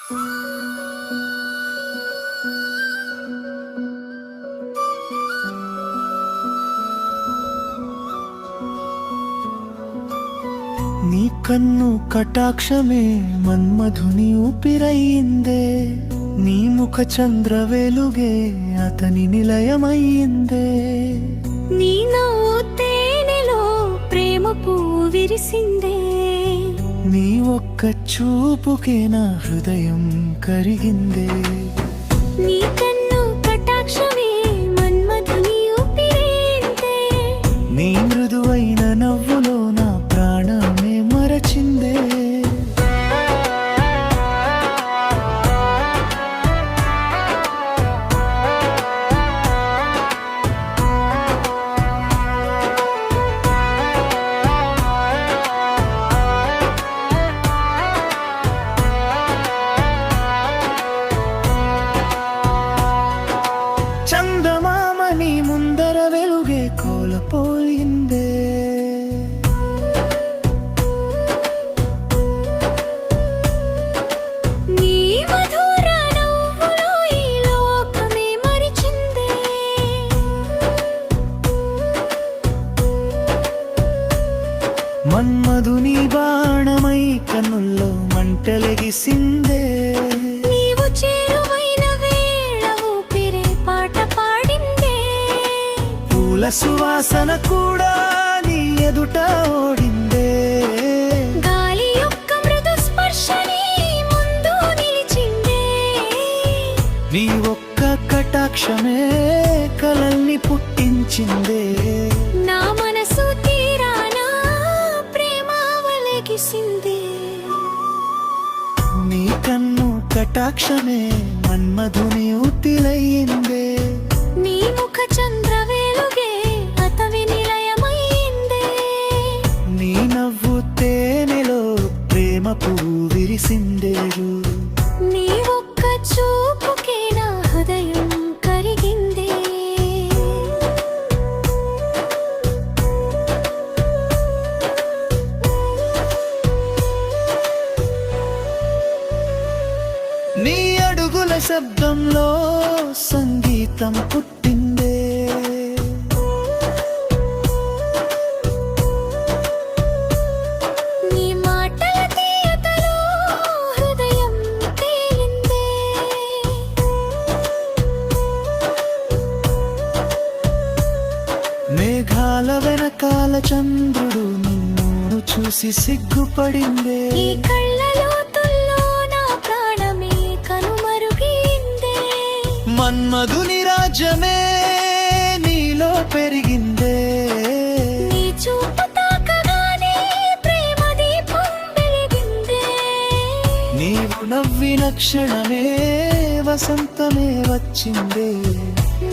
నీ కన్ను కటాక్షమే మన్మధుని ఊపిరయ్యిందే, నీ ముఖ చంద్ర వెలుగే అతని నిలయమయ్యిందే. నీ నవ్వు తేనెలో ప్రేమ పువ్వు విరిసిందే, నీ ఒక్క చూపుకే నా హృదయం కరిగిందే. నీ కన్ను కటాక్షమే మన్మధుని ఊపిరయ్యిందే, నీ మృదువైన నవ్వులో నా ప్రాణమే మరచిందే. చందమామ నీ ముందర వెలుగే కోలపోయిందే, నీ మధుర నవ్వులో ఈ లోకమే మరిచిందే. మన్మధుని బాణమై కన్నుల్లో మంటలెగిసిందే. నీవు చేరువైన వేళ ఊపిరే పాట పాడిందే, పూల సువాసన కూడా నీ ఎదుట ఓడిందే. గాలి యొక్క మృదు స్పర్శని ముందు నిలిచిందే. నీ ఒక్క కటాక్షమే కలల్ని పుట్టించిందే. నా మనసు తీరానా ప్రేమ వలెగిసిందే. నీ కన్ను కటాక్షమే మన్మధుని ఊపిరయ్యిందే, నీ ముఖ చంద్ర వెలుగే అతవి నిలయమైందే. నీ నవ్వు తేనెలో ప్రేమ పువ్వు విరిసిందేరు. నీ ఒక్క చూపుకే నా హృదయం కరిగిందే. నీ అడుగుల శబ్దంలో సంగీతం పుట్టిందే. నీ మాటల తీయతలో హృదయం తేలిందే. మేఘాల వెనకాల చంద్రుడు నిన్ను చూసి సిగ్గుపడిందే. ఈ కళ్ళలో తుల్లో నా ప్రాణమే కనుమరుగిందే. మన్మధుని రాజ్యమే నీలో పెరిగిందే. నీ చూపు తాకగానే ప్రేమ దీపం వెలిగిందే. నీవు నవ్విన క్షణమే వసంతమే వచ్చిందే.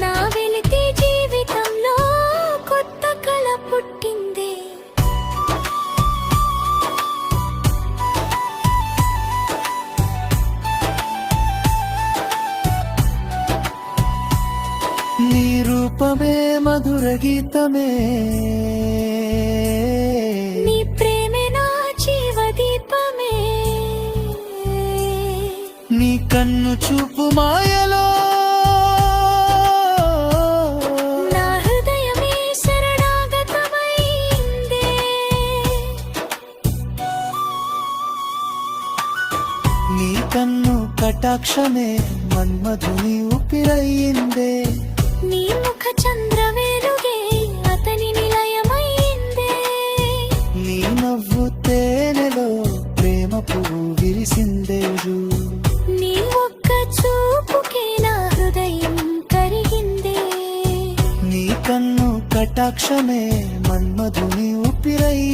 నా వెలితి జీవితంలో కొత్త కళ పుట్టిందే. నీ రూపమే మధుర గీతమే, నీ ప్రేమే నా జీవదీపమే. నీ కన్ను చూపు మాయలో నా హృదయమే శరణాగతమైందే. నీ కన్ను కటాక్షమే మన్మధుని ఊపిరయ్యిందే. నీ ముఖ చంద్ర వెలుగే అతని నిలయమైందే. నీ నవ్వు తేనెలో ప్రేమ పువ్వు విరిసిందేరు. నీ ఒక్క చూపుకే నా హృదయం కరిగిందే. నీ కన్ను కటాక్షమే మన్మధుని ఊపిరయ్యిందే.